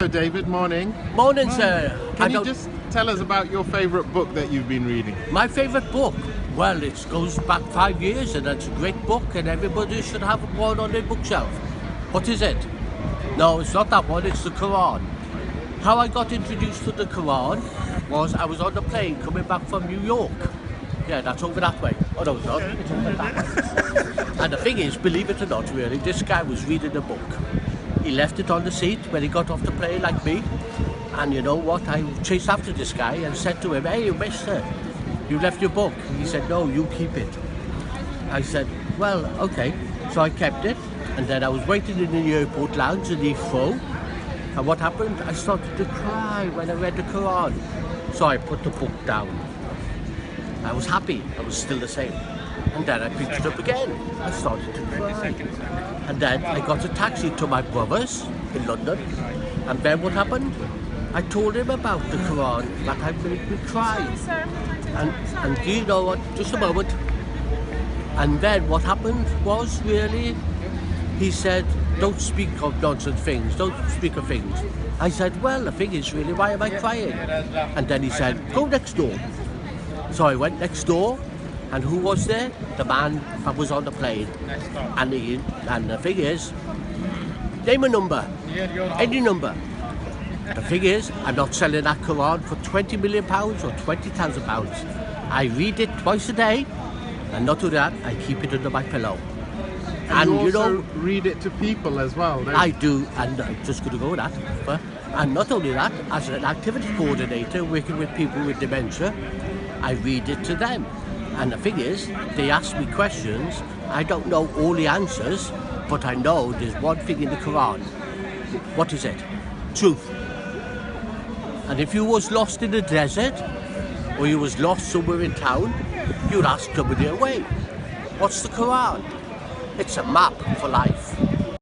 Hello David, morning. Morning, sir. Can you just tell us about your favourite book that you've been reading? My favourite book? Well, it goes back 5 years and it's a great book and everybody should have one on their bookshelf. What is it? No, it's not that one, it's the Quran. How I got introduced to the Quran was I was on the plane coming back from New York. Yeah, that's over that way. Oh no, it's not. It's over that way. And the thing is, believe it or not, really, this guy was reading a book. He left it on the seat when he got off the plane like me. And you know what? I chased after this guy and said to him, "Hey, mister, you left your book." He said, "No, you keep it." I said, "Well, okay." So I kept it. And then I was waiting in the airport lounge in Heathrow. And what happened? I started to cry when I read the Quran. So I put the book down. I was happy. I was still the same. And then I picked it up again. I started to cry. And then I got a taxi to my brother's in London. And then what happened? I told him about the Quran, that had made me cry. And do you know what? Just a moment. And then what happened was really, he said, "Don't speak of nonsense things, don't speak of things." I said, "Well, the thing is really, why am I crying?" And then he said, "Go next door." So I went next door, and who was there? The man that was on the plane. And the thing is, name a number, any number. The thing is, I'm not selling that Quran for £20 million or £20,000. I read it twice a day, and not only that, I keep it under my pillow. And you also read it to people as well, don't you? I do, and I'm just going to go with that. And not only that, as an activity coordinator working with people with dementia, I read it to them. And the thing is, they ask me questions, I don't know all the answers, but I know there's one thing in the Quran. What is it? Truth. And if you was lost in the desert, or you was lost somewhere in town, you'd ask somebody away. What's the Quran? It's a map for life.